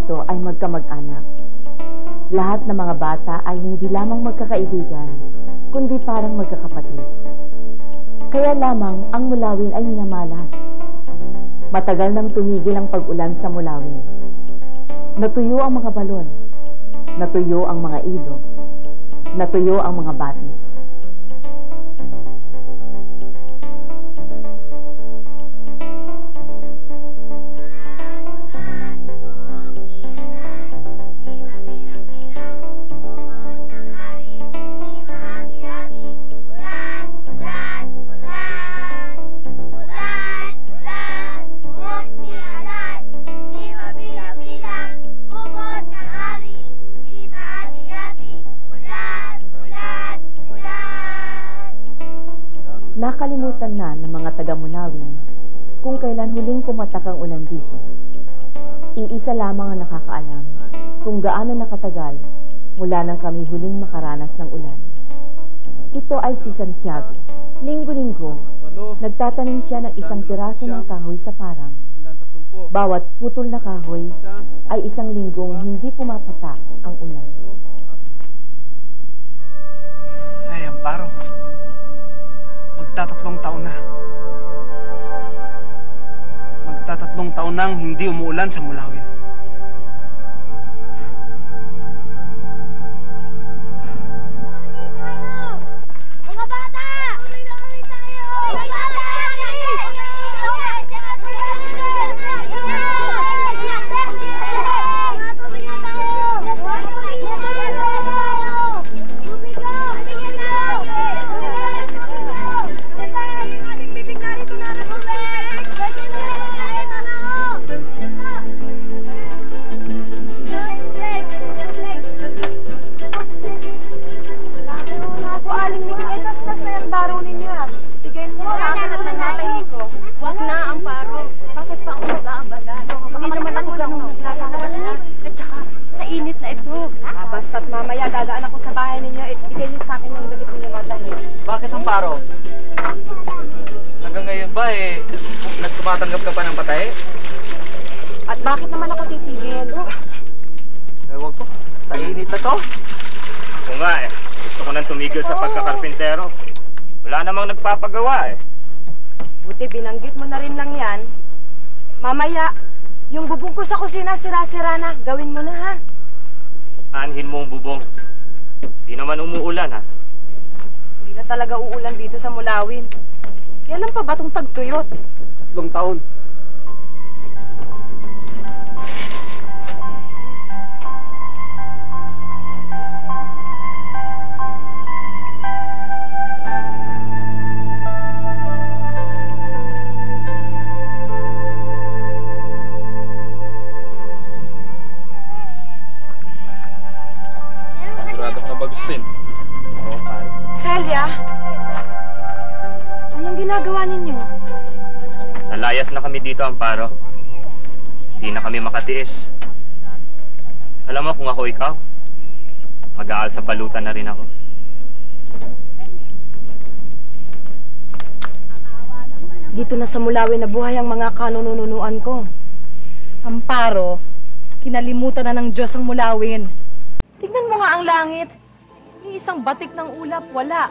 dito ay magkamag-anak. Lahat ng mga bata ay hindi lamang magkakaibigan, kundi parang magkakapatid. Kaya lamang ang Mulawin ay minamalas. Matagal nang tumigil ang pag-ulan sa Mulawin. Natuyo ang mga balon, natuyo ang mga ilog, natuyo ang mga batis. Nakalimutan na ng mga taga-Mulawin kung kailan huling pumatak ang ulan dito. Iisa lamang ang nakakaalam kung gaano nakatagal mula nang kami huling makaranas ng ulan. Ito ay si Santiago. Linggo-linggo, nagtatanim siya ng isang piraso ng kahoy sa parang. Bawat putol na kahoy ay isang linggong hindi pumapatak ang ulan. Ay, Amparo. Magtatatlong taon na. Magtatatlong taon nang hindi umuulan sa Mulawin. Mga bata! Uwi tayo! Wag na, Amparo. Bakit pa ako nag-aabala? Hindi naman ako ganun naglalabas na. At saka, sa init na ito. Basta't mamaya dadaan ako sa bahay ninyo at bigay niyo sa akin yung damit ninyo matahin. Bakit, Amparo? Hanggang ngayon ba nagtumatanggap ka pa ng patay? At bakit naman ako titigil? Ewan ko, sa init na to. Ako nga gusto ko nang tumigil sa pagkakarpintero. Wala namang nagpapagawa Buti binanggit mo na rin lang yan. Mamaya, yung bubong ko sa kusina sira-sira na. Gawin mo na ha. Aanhin mo ang bubong. Di naman umuulan ha. Hindi na talaga uulan dito sa Mulawin. Kailan pa ba itong tagtuyot? 3 taon. dito, Amparo. Di na kami makatiis. Alam mo, kung ako ikaw, mag-aal sa balutan na rin ako. Dito na sa Mulawin na buhay ang mga kanununuan ko. Amparo, kinalimutan na ng Diyos ang Mulawin. Tignan mo nga ang langit. Yung isang batik ng ulap, wala.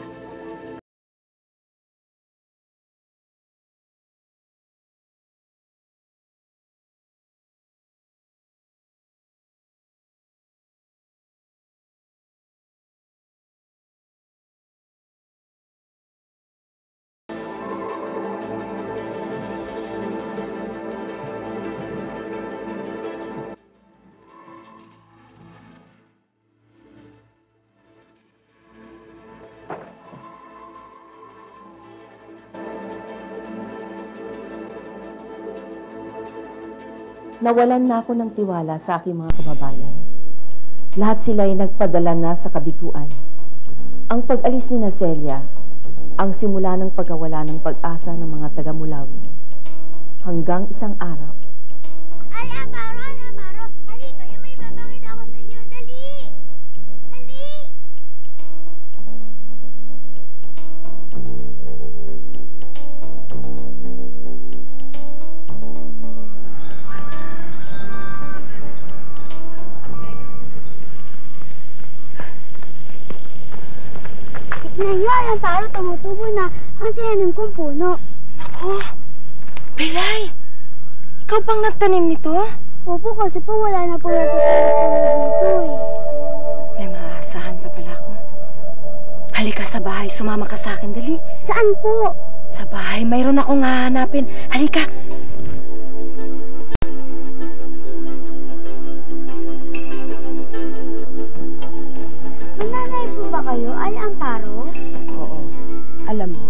Nawalan na ako ng tiwala sa aking mga kababayan. Lahat sila ay nagpadala na sa kabiguan. Ang pag-alis ni Celia, ang simula ng pagkawala ng pag-asa ng mga taga-Mulawin. Hanggang isang araw. Amparo, halika, yung may babakita ako sa inyo. Dali! Dali! Tignan nyo, Amparo, tumutubo na ang tinanim kong puno. Naku, Belay! Ikaw bang nagtanim nito? Opo, kasi po wala na po natutulog dito eh. May maaasahan pa pala ako. Halika sa bahay, sumama ka sa akin, dali. Saan po? Sa bahay, mayroon akong hahanapin. Halika! Mananay po ba kayo, Amparo? Oo. Alam mo,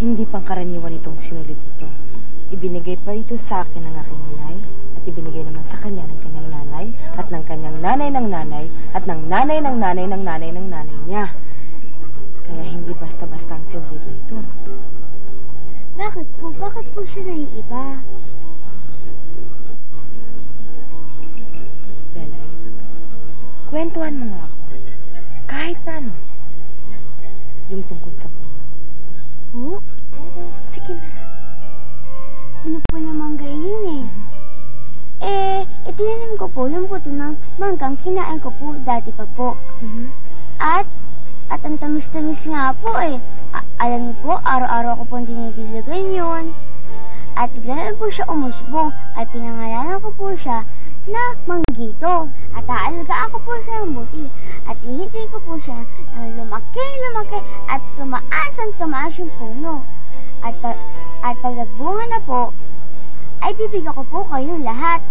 hindi pangkaraniwan itong sinulit ito. Ibinigay pa ito sa akin ng aking nanay at ibinigay naman sa kanya ng kanyang nanay at ng kanyang nanay ng nanay at ng nanay ng nanay ng nanay ng nanay niya. Kaya hindi basta-basta ang sinulit na ito. Bakit po? Bakit po siya naiiba? Belay, kwentuhan mo nga ako. Kahit na ano. Yung tungkol sa puno. Oh? Oo, sige na. Ano po naman ganyan eh? Itinanim ko po yung buto ng manggang kinain ko po dati pa po. At ang tamis-tamis nga po eh. Alam niyo po, araw-araw ko pong dinidiligan yun. At bigla na po siya umusbong at pinangalanan ko po siya na Manggito. At aalagaan ko po siya ng buti. At ihintay ko po siya na lumaki at tumaas yung puno. At pag nagbunga na po, ay bibigyan ko po kayong lahat.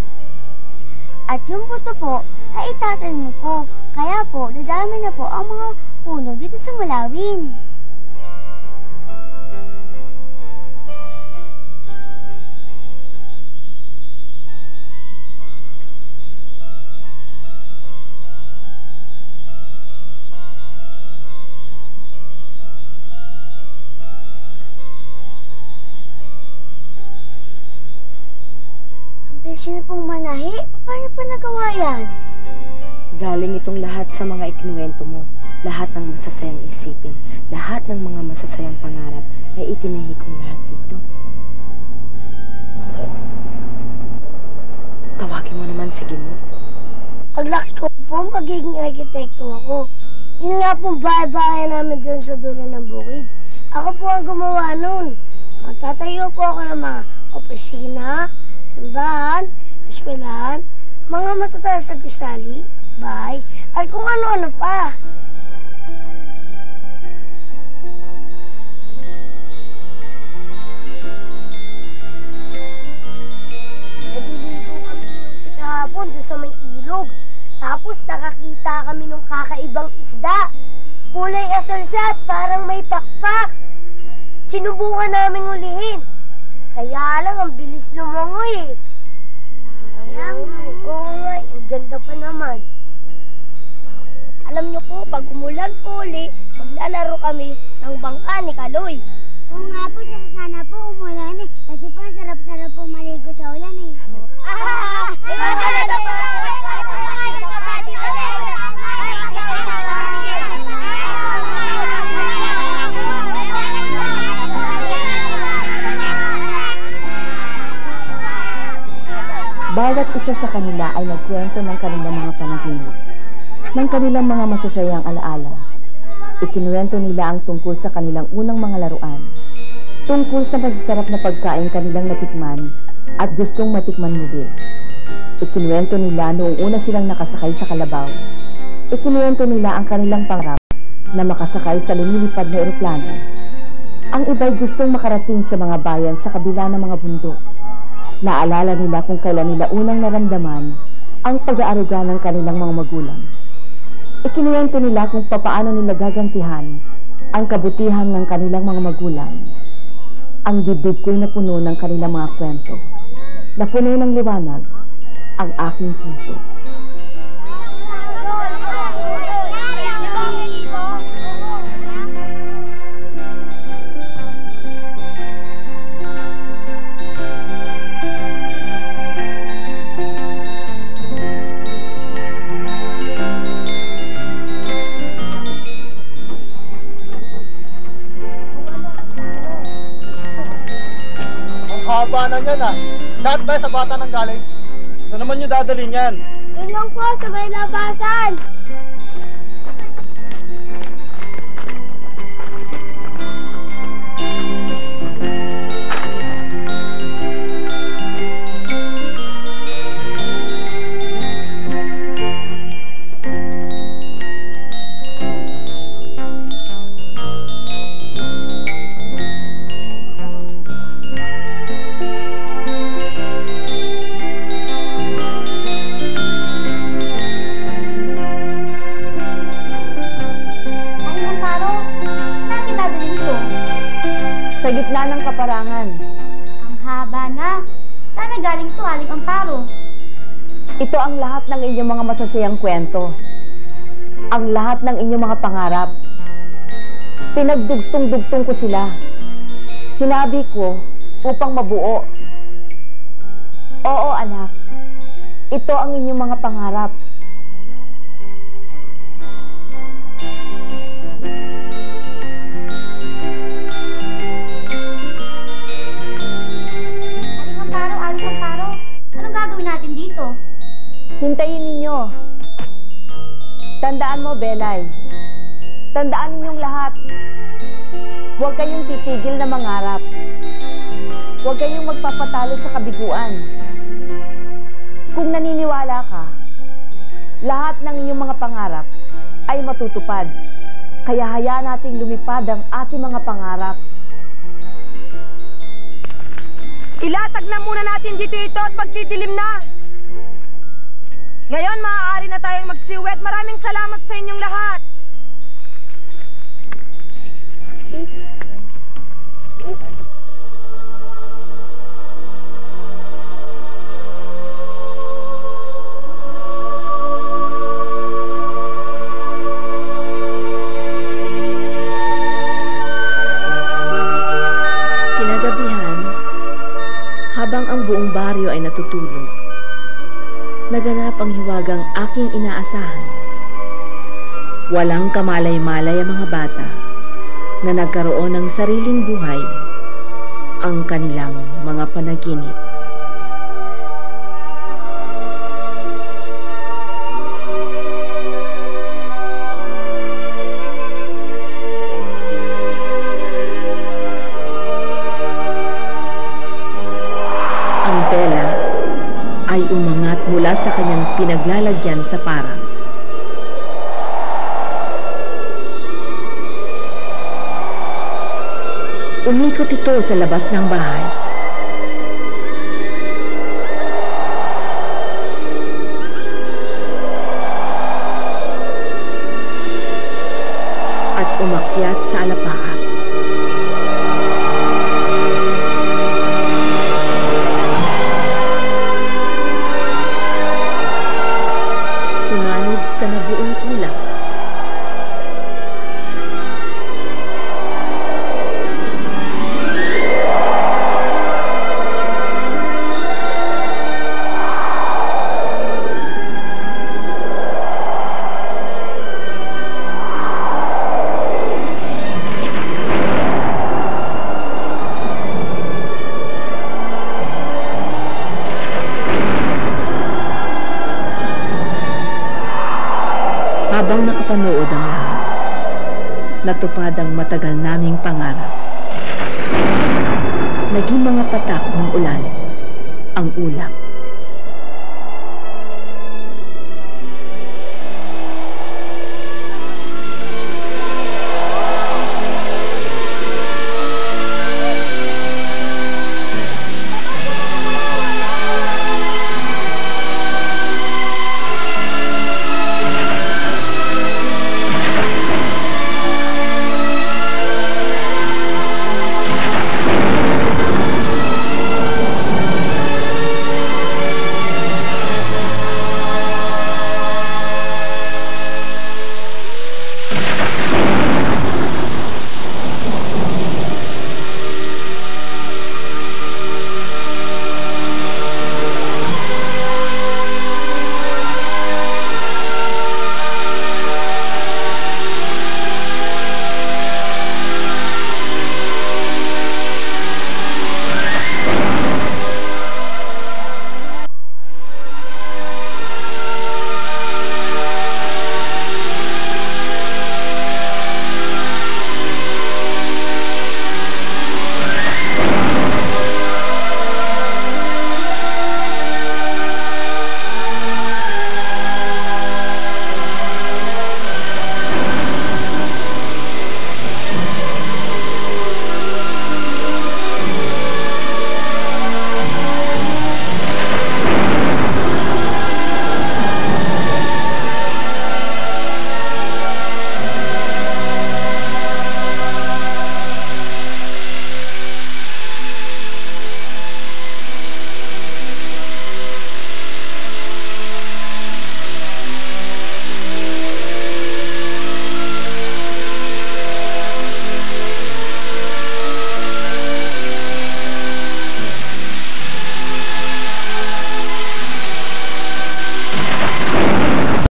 At yung buto po ay itatanim ko. Kaya po, dadami na po ang mga puno dito sa Mulawin. Sino pong manahi? Paano po nagawa yan? Galing itong lahat sa mga ikinuwento mo. Lahat ng masasayang isipin. Lahat ng mga masasayang pangarap ay itinahi kong lahat dito. Tawagin mo naman si Gimot. Paglaki ko po, magiging arkitekto ako. Yun nga pong bahay-bahay namin doon sa dulo ng bukid. Ako po ang gumawa nun. Magtatayo po ako ng mga opisina, simbahan, eskwelahan, mga matataas sa gusali, bahay, at kung ano-ano pa. Naliligo kami ng kahapon doon sa may ilog. Tapos nakakita kami ng kakaibang isda. Kulay asal siya at parang may pakpak. Sinubukan naming ulihin. Kaya lang, ang bilis lumangoy eh. Sayang. Oo nga, ang ganda pa naman. Alam niyo po, pag umulan po uli, maglalaro kami ng bangka ni Kaloy. Oo nga po, sana po umulan eh. Kasi po, sarap-sarap po maligo sa ulan eh. Bawat isa sa kanila ay nagkwento ng kanilang mga panaginip, ng kanilang mga masasayang alaala. Ikinuwento nila ang tungkol sa kanilang unang mga laruan, tungkol sa masasarap na pagkain kanilang natikman at gustong matikman muli. Ikinuwento nila noong una silang nakasakay sa kalabaw. Ikinuwento nila ang kanilang pangarap na makasakay sa lumilipad na eroplano. Ang iba'y gustong makarating sa mga bayan sa kabila ng mga bundok. Naalala nila kung kailan nila unang naramdaman ang pag-aaruga ng kanilang mga magulang. Ikinuwento nila kung papaano nila gagantihan ang kabutihan ng kanilang mga magulang. Ang dibdib ko'y napuno ng kanilang mga kwento. Napuno ng liwanag ang aking puso. Haba na yan ah. Lahat ba sa bata nang galing? Saan naman nyo dadalhin yan? Doon lang po, sa may labasan. Sa gitna ng kaparangan. Ang haba na. Sana galing to, Aling Amparo. Ito ang lahat ng inyong mga masasayang kwento. Ang lahat ng inyong mga pangarap. Pinagdugtong-dugtong ko sila. Hinabi ko upang mabuo. Oo, anak. Ito ang inyong mga pangarap. Aling Amparo. Anong gagawin natin dito? Hintayin ninyo. Tandaan mo, Belay. Tandaan ninyong lahat. Huwag kayong titigil na mangarap. Huwag kayong magpapatalo sa kabiguan. Kung naniniwala ka, lahat ng inyong mga pangarap ay matutupad. Kaya hayaan nating lumipad ang ating mga pangarap. Ilatag na muna natin dito ito at magdidilim na. Ngayon, maaari na tayong magsiwet. Maraming salamat sa inyong lahat. Kinagabihan, habang ang buong baryo ay natutulog, naganap ang hiwagang aking inaasahan. Walang kamalay-malay ang mga bata na nagkaroon ng sariling buhay, ang kanilang mga panaginip. Ang tela ay umangat mula sa kanyang pinaglalagyan sa parang. Umikot ito sa labas ng bahay. At umakyat sa alapaap. Sumanod sa nabuong kulang. Habang nakapanood ang lahat, natupad ang matagal naming pangarap. Naging mga patak ng ulan ang ulap.